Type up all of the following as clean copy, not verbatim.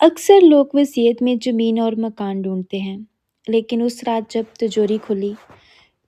अक्सर लोग वसीयत में ज़मीन और मकान ढूंढते हैं, लेकिन उस रात जब तिजोरी खुली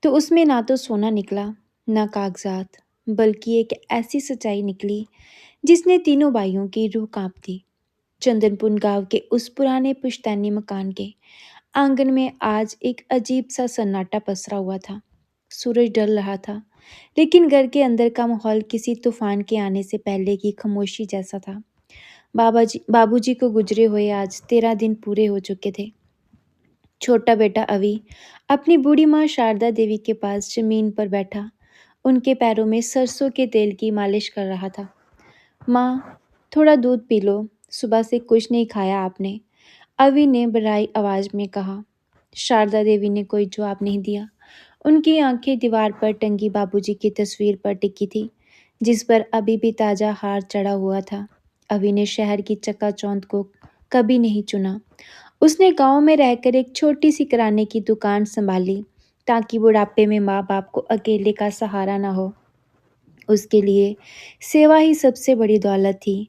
तो उसमें ना तो सोना निकला, ना कागजात, बल्कि एक ऐसी सच्चाई निकली जिसने तीनों भाइयों की रूह कांप दी। चंदनपुर गांव के उस पुराने पुश्तैनी मकान के आंगन में आज एक अजीब सा सन्नाटा पसरा हुआ था। सूरज ढल रहा था, लेकिन घर के अंदर का माहौल किसी तूफान के आने से पहले की खामोशी जैसा था। बाबूजी को गुजरे हुए आज 13 दिन पूरे हो चुके थे। छोटा बेटा अवि अपनी बूढ़ी माँ शारदा देवी के पास जमीन पर बैठा उनके पैरों में सरसों के तेल की मालिश कर रहा था। माँ, थोड़ा दूध पी लो, सुबह से कुछ नहीं खाया आपने, अवि ने बड़ाई आवाज में कहा। शारदा देवी ने कोई जवाब नहीं दिया। उनकी आंखें दीवार पर टंगी बाबूजी की तस्वीर पर टिकी थी, जिस पर अभी भी ताजा हार चढ़ा हुआ था। अवि ने शहर की चकाचौंध को कभी नहीं चुना। उसने गांव में रहकर एक छोटी सी किराने की दुकान संभाली, ताकि बुढ़ापे में माँ बाप को अकेले का सहारा ना हो। उसके लिए सेवा ही सबसे बड़ी दौलत थी।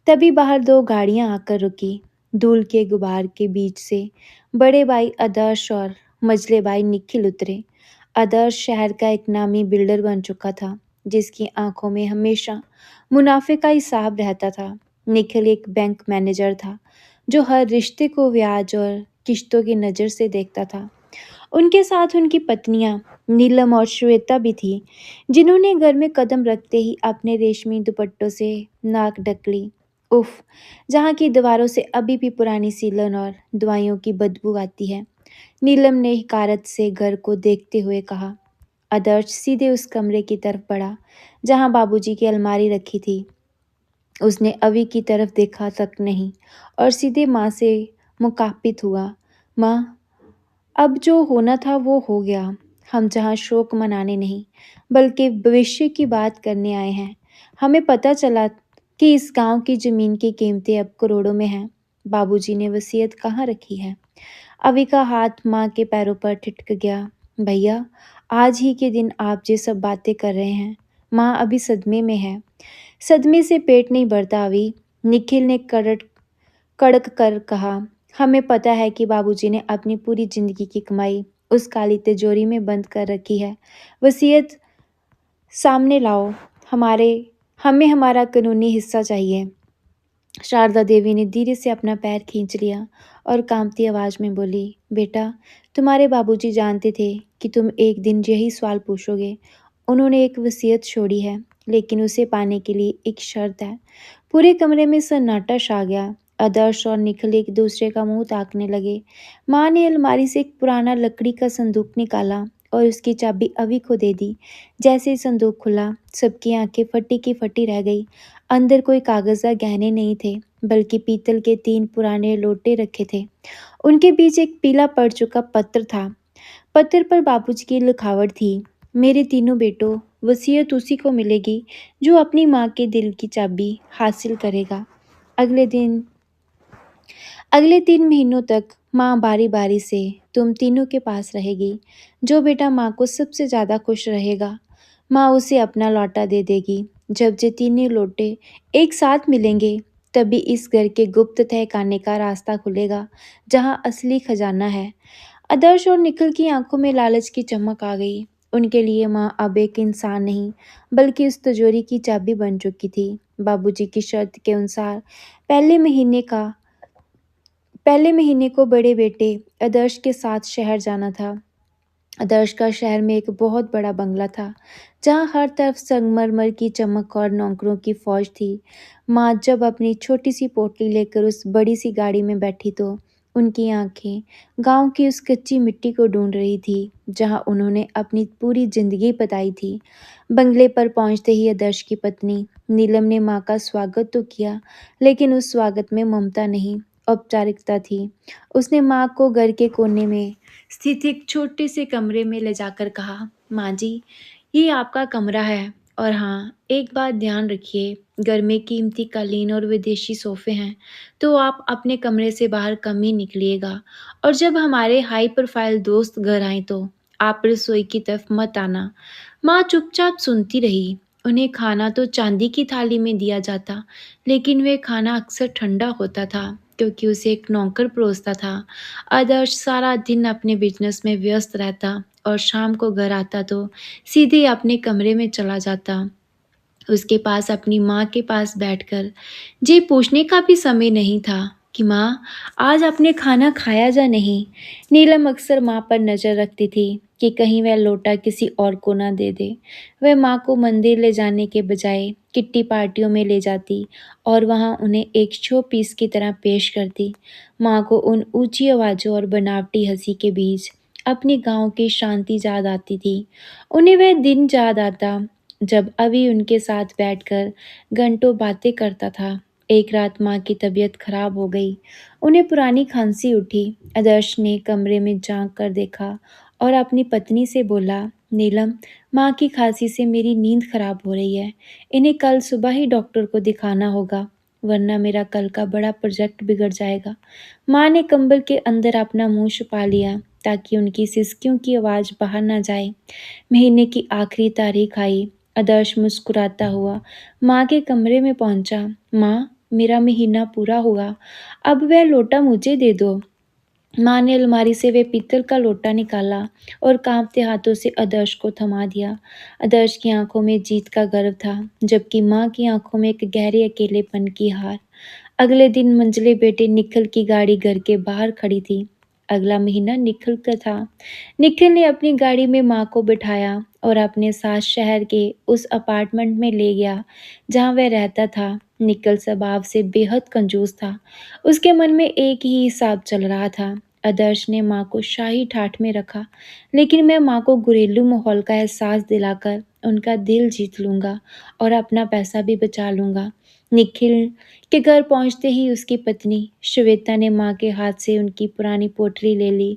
तभी बाहर दो गाड़ियां आकर रुकी। धूल के गुबार के बीच से बड़े भाई आदर्श और मझले भाई निखिल उतरे। आदर्श शहर का एक नामी बिल्डर बन चुका था, जिसकी आंखों में हमेशा मुनाफे का हिसाब रहता था। निखिल एक बैंक मैनेजर था, जो हर रिश्ते को ब्याज और किश्तों की नज़र से देखता था। उनके साथ उनकी पत्नियां नीलम और श्वेता भी थी, जिन्होंने घर में कदम रखते ही अपने रेशमी दुपट्टों से नाक ढक ली। उफ, जहाँ की दीवारों से अभी भी पुरानी सीलन और दवाइयों की बदबू आती है। नीलम ने हिकारत से घर को देखते हुए कहा। आदर्श सीधे उस कमरे की तरफ बढ़ा जहाँ बाबूजी की अलमारी रखी थी। उसने अवी की तरफ देखा तक नहीं और सीधे माँ से मुखातिब हुआ। माँ, अब जो होना था वो हो गया। हम जहाँ शोक मनाने नहीं, बल्कि भविष्य की बात करने आए हैं। हमें पता चला कि इस गांव की जमीन की कीमतें अब करोड़ों में हैं। बाबूजी ने वसीयत कहाँ रखी है? अभी का हाथ माँ के पैरों पर ठिठक गया। भैया, आज ही के दिन आप ये सब बातें कर रहे हैं। माँ अभी सदमे में है। सदमे से पेट नहीं भरता अभी, निखिल ने कड़क कर कहा। हमें पता है कि बाबूजी ने अपनी पूरी जिंदगी की कमाई उस काली तिजोरी में बंद कर रखी है। वसीयत सामने लाओ। हमारे हमें हमारा कानूनी हिस्सा चाहिए। शारदा देवी ने धीरे से अपना पैर खींच लिया और कांपती आवाज में बोली, बेटा, तुम्हारे बाबूजी जानते थे कि तुम एक दिन यही सवाल पूछोगे। उन्होंने एक वसीयत छोड़ी है, लेकिन उसे पाने के लिए एक शर्त है। पूरे कमरे में सन्नाटा छा गया। आदर्श और निखिल एक दूसरे का मुंह ताकने लगे। माँ ने अलमारी से एक पुराना लकड़ी का संदूक निकाला और उसकी चाबी अभी को दे दी। जैसे ही संदूक खुला, सबकी आंखें फटी की फटी रह गई। अंदर कोई कागज या गहने नहीं थे, बल्कि पीतल के 3 पुराने लोटे रखे थे। उनके बीच एक पीला पड़ चुका पत्र था। पत्र पर बाबूजी की लिखावट थी। मेरे तीनों बेटों, वसीयत उसी को मिलेगी जो अपनी माँ के दिल की चाबी हासिल करेगा। अगले दिन अगले 3 महीनों तक माँ बारी बारी से तुम तीनों के पास रहेगी। जो बेटा माँ को सबसे ज़्यादा खुश रहेगा, माँ उसे अपना लौटा दे देगी। जब ये तीनों लौटे एक साथ मिलेंगे, तभी इस घर के गुप्त तहखाने का रास्ता खुलेगा, जहाँ असली खजाना है। आदर्श और निखिल की आंखों में लालच की चमक आ गई। उनके लिए माँ अब एक इंसान नहीं, बल्कि उस तिजोरी की चाबी बन चुकी थी। बाबूजी की शर्त के अनुसार पहले महीने को बड़े बेटे आदर्श के साथ शहर जाना था। आदर्श का शहर में एक बहुत बड़ा बंगला था, जहाँ हर तरफ संगमरमर की चमक और नौकरों की फौज थी। माँ जब अपनी छोटी सी पोटली लेकर उस बड़ी सी गाड़ी में बैठी तो उनकी आंखें गांव की उस कच्ची मिट्टी को ढूंढ रही थी, जहाँ उन्होंने अपनी पूरी जिंदगी बिताई थी। बंगले पर पहुंचते ही आदर्श की पत्नी नीलम ने माँ का स्वागत तो किया, लेकिन उस स्वागत में ममता नहीं, औपचारिकता थी। उसने माँ को घर के कोने में स्थित एक छोटे से कमरे में ले जाकर कहा, माँ जी, ये आपका कमरा है। और हाँ, एक बात ध्यान रखिए, घर में कीमती कालीन और विदेशी सोफे हैं, तो आप अपने कमरे से बाहर कम ही निकलिएगा। और जब हमारे हाई प्रोफाइल दोस्त घर आए तो आप रसोई की तरफ मत आना। माँ चुपचाप सुनती रही। उन्हें खाना तो चांदी की थाली में दिया जाता, लेकिन वे खाना अक्सर ठंडा होता था, क्योंकि उसे एक नौकर परोसता था। आदर्श सारा दिन अपने बिजनेस में व्यस्त रहता और शाम को घर आता तो सीधे अपने कमरे में चला जाता। उसके पास अपनी माँ के पास बैठकर ये पूछने का भी समय नहीं था कि माँ, आज आपने खाना खाया या नहीं। नीलम अक्सर माँ पर नज़र रखती थी कि कहीं वह लोटा किसी और को ना दे दे। वह माँ को मंदिर ले जाने के बजाय किट्टी पार्टियों में ले जाती और वहाँ उन्हें एक शो पीस की तरह पेश करती। माँ को उन ऊंची आवाज़ों और बनावटी हंसी के बीच अपने गांव की शांति याद आती थी। उन्हें वह दिन याद आता जब अभी उनके साथ बैठकर घंटों बातें करता था। एक रात माँ की तबीयत खराब हो गई। उन्हें पुरानी खांसी उठी। आदर्श ने कमरे में झांक कर देखा और अपनी पत्नी से बोला, नीलम, माँ की खांसी से मेरी नींद खराब हो रही है। इन्हें कल सुबह ही डॉक्टर को दिखाना होगा, वरना मेरा कल का बड़ा प्रोजेक्ट बिगड़ जाएगा। माँ ने कंबल के अंदर अपना मुंह छुपा लिया ताकि उनकी सिसकियों की आवाज़ बाहर ना जाए। महीने की आखिरी तारीख आई। आदर्श मुस्कुराता हुआ माँ के कमरे में पहुंचा। माँ, मेरा महीना पूरा हुआ, अब वह लोटा मुझे दे दो। माँ ने अलमारी से वे पीतल का लोटा निकाला और कांपते हाथों से आदर्श को थमा दिया। आदर्श की आंखों में जीत का गर्व था, जबकि माँ की आंखों में एक गहरे अकेलेपन की हार। अगले दिन मंझले बेटे निखिल की गाड़ी घर के बाहर खड़ी थी। अगला महीना निखिल का था। निखिल ने अपनी गाड़ी में माँ को बिठाया और अपने साथ शहर के उस अपार्टमेंट में ले गया जहाँ वह रहता था। निखिल स्वभाव से बेहद कंजूस था। उसके मन में एक ही हिसाब चल रहा था। आदर्श ने माँ को शाही ठाठ में रखा, लेकिन मैं माँ को घरेलू माहौल का एहसास दिलाकर उनका दिल जीत लूँगा और अपना पैसा भी बचा लूँगा। निखिल के घर पहुँचते ही उसकी पत्नी श्वेता ने माँ के हाथ से उनकी पुरानी पोटली ले ली।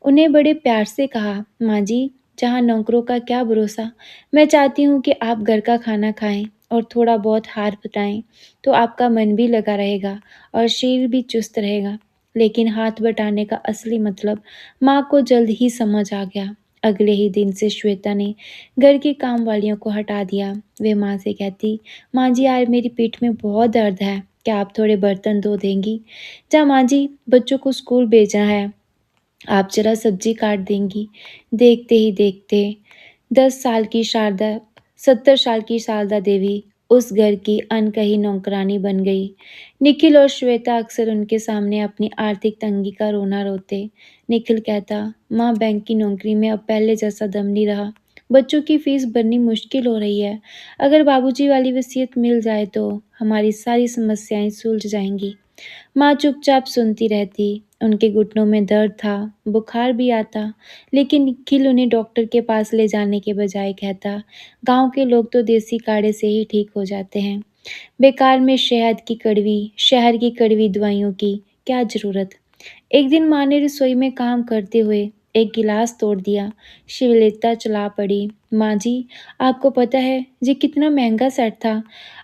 उन्हें बड़े प्यार से कहा, माँ जी, जहाँ नौकरों का क्या भरोसा, मैं चाहती हूँ कि आप घर का खाना खाएं और थोड़ा बहुत हाथ बटाएं, तो आपका मन भी लगा रहेगा और शरीर भी चुस्त रहेगा। लेकिन हाथ बटाने का असली मतलब माँ को जल्द ही समझ आ गया। अगले ही दिन से श्वेता ने घर की काम वालियों को हटा दिया। वे माँ से कहती, माँ जी, आज मेरी पीठ में बहुत दर्द है, क्या आप थोड़े बर्तन धो देंगी? जा माँ जी, बच्चों को स्कूल भेजना है, आप जरा सब्जी काट देंगी। देखते ही देखते 10 साल की शारदा 70 साल की शारदा देवी उस घर की अनकही नौकरानी बन गई। निखिल और श्वेता अक्सर उनके सामने अपनी आर्थिक तंगी का रोना रोते। निखिल कहता, माँ, बैंक की नौकरी में अब पहले जैसा दम नहीं रहा, बच्चों की फीस भरनी मुश्किल हो रही है। अगर बाबूजी वाली वसीयत मिल जाए तो हमारी सारी समस्याएं सुलझ जाएंगी। माँ चुपचाप सुनती रहती। उनके घुटनों में दर्द था, बुखार भी आता, लेकिन निखिल उन्हें डॉक्टर के पास ले जाने के बजाय कहता, गांव के लोग तो देसी काढ़े से ही ठीक हो जाते हैं। बेकार में शहर की कड़वी दवाइयों की क्या ज़रूरत। एक दिन माँ ने रसोई में काम करते हुए एक गिलास तोड़ दिया। शिवलिता चला पड़ी, माँ जी, आपको पता है ये कितना महंगा सेट था।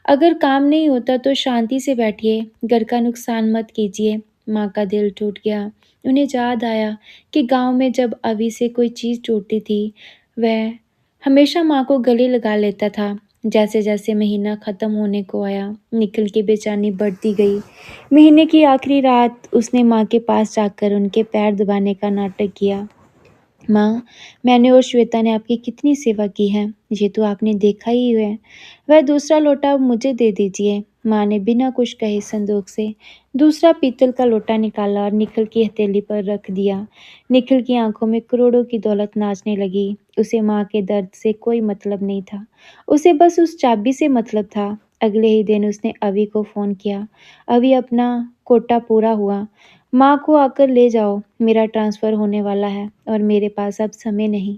अगर काम नहीं होता तो शांति से बैठिए, घर का नुकसान मत कीजिए। माँ का दिल टूट गया। उन्हें याद आया कि गांव में जब अभी से कोई चीज़ टूटती थी, वह हमेशा माँ को गले लगा लेता था। जैसे जैसे महीना ख़त्म होने को आया, निखिल की बेचैनी बढ़ती गई। महीने की आखिरी रात उसने माँ के पास जाकर उनके पैर दबाने का नाटक किया। माँ, मैंने और श्वेता ने आपकी कितनी सेवा की है, ये तो आपने देखा ही है। वह दूसरा लोटा अब मुझे दे दीजिए। माँ ने बिना कुछ कहे संदूक से दूसरा पीतल का लोटा निकाला और निखिल की हथेली पर रख दिया। निखिल की आंखों में करोड़ों की दौलत नाचने लगी। उसे माँ के दर्द से कोई मतलब नहीं था, उसे बस उस चाबी से मतलब था। अगले ही दिन उसने अभी को फ़ोन किया। अभी, अपना कोटा पूरा हुआ, माँ को आकर ले जाओ, मेरा ट्रांसफ़र होने वाला है और मेरे पास अब समय नहीं।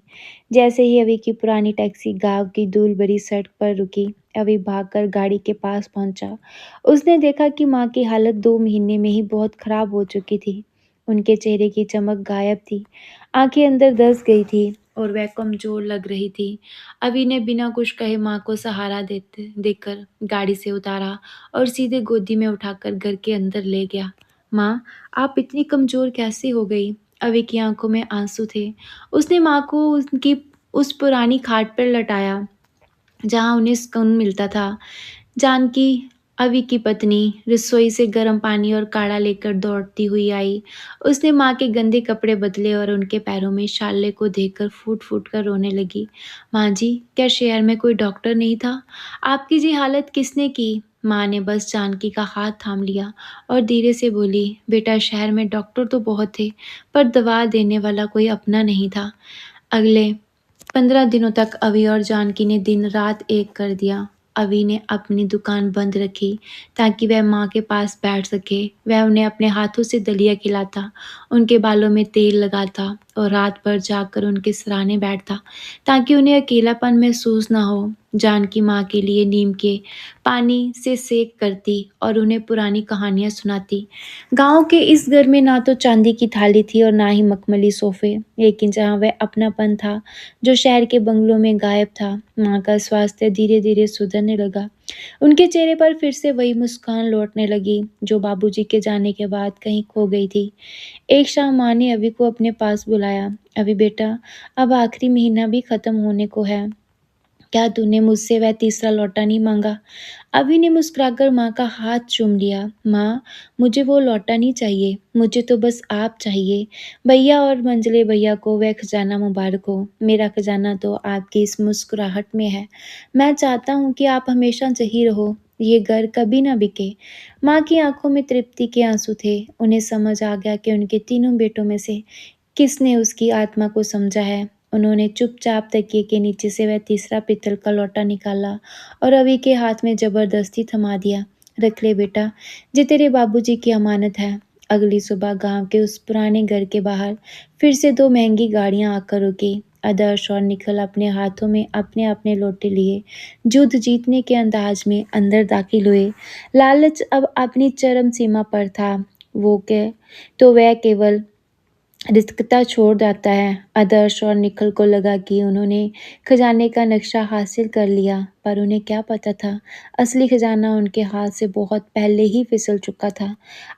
जैसे ही अभी की पुरानी टैक्सी गाँव की धूल भरी सड़क पर रुकी, अभी भागकर गाड़ी के पास पहुंचा। उसने देखा कि माँ की हालत 2 महीने में ही बहुत खराब हो चुकी थी। उनके चेहरे की चमक गायब थी, आंखें अंदर धंस गई थी और वह कमज़ोर लग रही थी। अभी ने बिना कुछ कहे माँ को सहारा देते देकर गाड़ी से उतारा और सीधे गोदी में उठाकर घर के अंदर ले गया। माँ, आप इतनी कमज़ोर कैसे हो गई? अवी की आंखों में आंसू थे। उसने माँ को उनकी उस पुरानी खाट पर लटाया, जहाँ उन्हें सुकून मिलता था। जानकी अवी की पत्नी रसोई से गर्म पानी और काढ़ा लेकर दौड़ती हुई आई। उसने माँ के गंदे कपड़े बदले और उनके पैरों में शाले को देखकर फूट-फूट कर रोने लगी। माँ जी, क्या शहर में कोई डॉक्टर नहीं था? आपकी ये हालत किसने की? माँ ने बस जानकी का हाथ थाम लिया और धीरे से बोली, बेटा शहर में डॉक्टर तो बहुत थे, पर दवा देने वाला कोई अपना नहीं था। अगले 15 दिनों तक अवि और जानकी ने दिन-रात एक कर दिया। अवि ने अपनी दुकान बंद रखी ताकि वह माँ के पास बैठ सके। वह उन्हें अपने हाथों से दलिया खिलाता, उनके बालों में तेल लगाता और रात भर जागकर उनके सराहने बैठता ताकि उन्हें अकेलापन महसूस ना हो। जानकी माँ के लिए नीम के पानी से सेक करती और उन्हें पुरानी कहानियाँ सुनाती। गाँव के इस घर में ना तो चांदी की थाली थी और ना ही मखमली सोफे, लेकिन जहाँ वह अपनापन था जो शहर के बंगलों में गायब था। माँ का स्वास्थ्य धीरे-धीरे सुधरने लगा। उनके चेहरे पर फिर से वही मुस्कान लौटने लगी, जो बाबूजी के जाने के बाद कहीं खो गई थी। एक शाम माँ ने अभी को अपने पास बुलाया, "अभी बेटा, अब आखिरी महीना भी खत्म होने को है। क्या तूने मुझसे वह तीसरा लौटा नहीं माँगा?" अभी ने मुस्कुराकर माँ का हाथ चूम लिया। "माँ, मुझे वो लौटा नहीं चाहिए, मुझे तो बस आप चाहिए। भैया और मंझले भैया को वह खजाना मुबारक हो। मेरा खजाना तो आपकी इस मुस्कुराहट में है। मैं चाहता हूँ कि आप हमेशा यहीं रहो, ये घर कभी ना बिके।" माँ की आँखों में तृप्ति के आँसू थे। उन्हें समझ आ गया कि उनके तीनों बेटों में से किसने उसकी आत्मा को समझा है। उन्होंने चुपचाप तकिए के नीचे से वह तीसरा पीतल का लोटा निकाला और अभी के हाथ में जबरदस्ती थमा दिया। "रख ले बेटा, ये तेरे बाबूजी की अमानत है।" अगली सुबह गांव के उस पुराने घर के बाहर फिर से दो महंगी गाड़ियां आकर रुकी। आदर्श और निखिल अपने हाथों में अपने अपने लोटे लिए युद्ध जीतने के अंदाज में अंदर दाखिल हुए। लालच अब अपनी चरम सीमा पर था। वो के तो वह केवल रिक्तता छोड़ जाता है। आदर्श और निखिल को लगा कि उन्होंने खजाने का नक्शा हासिल कर लिया, पर उन्हें क्या पता था, असली खजाना उनके हाथ से बहुत पहले ही फिसल चुका था।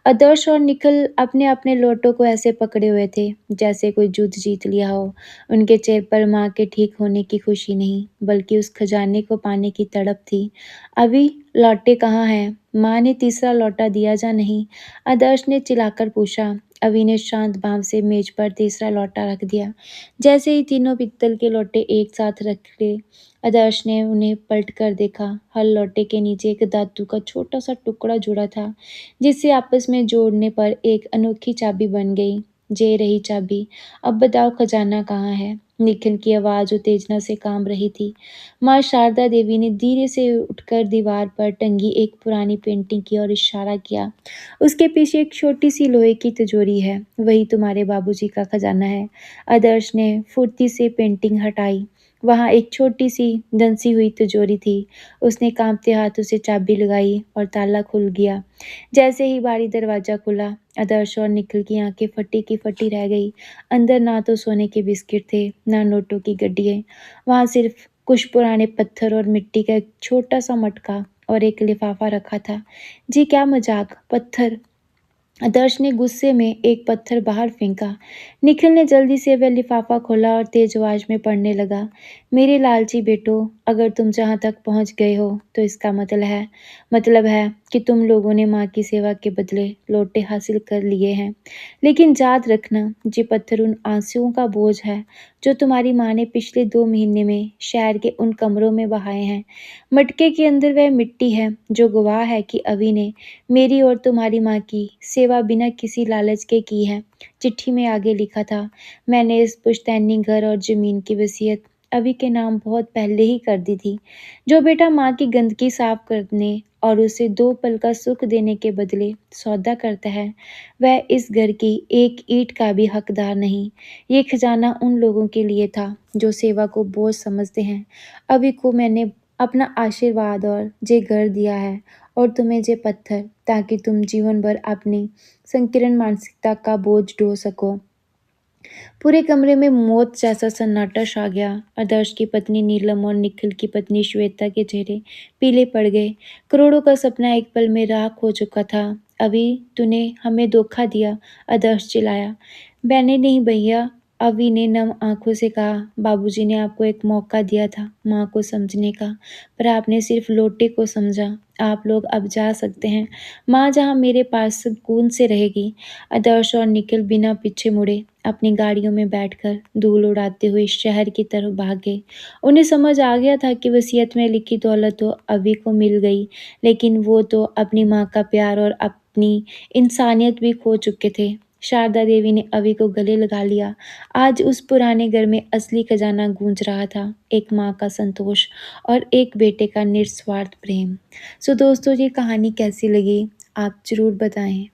आदर्श और निखिल अपने अपने लोटों को ऐसे पकड़े हुए थे जैसे कोई युद्ध जीत लिया हो। उनके चेहरे पर माँ के ठीक होने की खुशी नहीं, बल्कि उस खजाने को पाने की तड़प थी। "अभी लौटे कहाँ हैं? माँ ने तीसरा लौटा दिया या नहीं?" आदर्श ने चिल्लाकर पूछा। अवि ने शांत भाव से मेज पर तीसरा लौटा रख दिया। जैसे ही तीनों पीतल के लोटे एक साथ रखे, आदर्श ने उन्हें पलट कर देखा। हर लोटे के नीचे एक धातु का छोटा सा टुकड़ा जुड़ा था, जिसे आपस में जोड़ने पर एक अनोखी चाबी बन गई। "ये रही चाबी, अब बताओ खजाना कहाँ है?" निखिल की आवाज़ उत्तेजना से कांप रही थी। माँ शारदा देवी ने धीरे से उठकर दीवार पर टंगी एक पुरानी पेंटिंग की ओर इशारा किया। "उसके पीछे एक छोटी सी लोहे की तिजोरी है, वही तुम्हारे बाबूजी का खजाना है।" आदर्श ने फुर्ती से पेंटिंग हटाई। वहाँ एक छोटी सी धंसी हुई तिजोरी थी। उसने कांपते हाथों से चाबी लगाई और ताला खुल गया। जैसे ही बारी दरवाजा खुला, आदर्श और निखिल की आंखें फटी की फटी रह गई। अंदर ना तो सोने के बिस्किट थे, ना नोटों की गड्डियाँ। वहाँ सिर्फ कुछ पुराने पत्थर और मिट्टी का एक छोटा सा मटका और एक लिफाफा रखा था। जी क्या मजाक! पत्थर! आदर्श ने गुस्से में एक पत्थर बाहर फेंका। निखिल ने जल्दी से वह लिफाफा खोला और तेज आवाज में पढ़ने लगा। "मेरे लालची बेटो, अगर तुम जहाँ तक पहुँच गए हो तो इसका मतलब है कि तुम लोगों ने माँ की सेवा के बदले लोटे हासिल कर लिए हैं। लेकिन याद रखना, ये पत्थर उन आंसुओं का बोझ है जो तुम्हारी माँ ने पिछले 2 महीने में शहर के उन कमरों में बहाए हैं। मटके के अंदर वह मिट्टी है जो गवाह है कि अवि ने मेरी और तुम्हारी माँ की सेवा बिना किसी लालच के की है।" चिट्ठी में आगे लिखा था, "मैंने इस पुश्तैनी घर और ज़मीन की वसीयत अवि के नाम बहुत पहले ही कर दी थी। जो बेटा माँ की गंदगी साफ करने और उसे 2 पल का सुख देने के बदले सौदा करता है, वह इस घर की एक ईंट का भी हकदार नहीं। ये खजाना उन लोगों के लिए था जो सेवा को बोझ समझते हैं। अवि को मैंने अपना आशीर्वाद और ये घर दिया है, और तुम्हें ये पत्थर, ताकि तुम जीवन भर अपनी संकीर्ण मानसिकता का बोझ ढो सको।" पूरे कमरे में मौत जैसा सन्नाटा छा गया। आदर्श की पत्नी नीलम और निखिल की पत्नी श्वेता के चेहरे पीले पड़ गए। करोड़ों का सपना एक पल में राख हो चुका था। "अभी तूने हमें धोखा दिया!" आदर्श चिल्लाया। "मैंने नहीं भैया, अवि ने नम आँखों से कहा, बाबूजी ने आपको एक मौका दिया था माँ को समझने का, पर आपने सिर्फ लोटे को समझा। आप लोग अब जा सकते हैं। माँ जहाँ मेरे पास सुकून से रहेगी। आदर्श और निखिल बिना पीछे मुड़े अपनी गाड़ियों में बैठकर धूल उड़ाते हुए शहर की तरफ भागे। उन्हें समझ आ गया था कि वसीयत में लिखी दौलत तो अवि को मिल गई, लेकिन वो तो अपनी माँ का प्यार और अपनी इंसानियत भी खो चुके थे। शारदा देवी ने अवि को गले लगा लिया। आज उस पुराने घर में असली खजाना गूंज रहा था, एक माँ का संतोष और एक बेटे का निस्वार्थ प्रेम। सो दोस्तों, ये कहानी कैसी लगी? आप ज़रूर बताएं।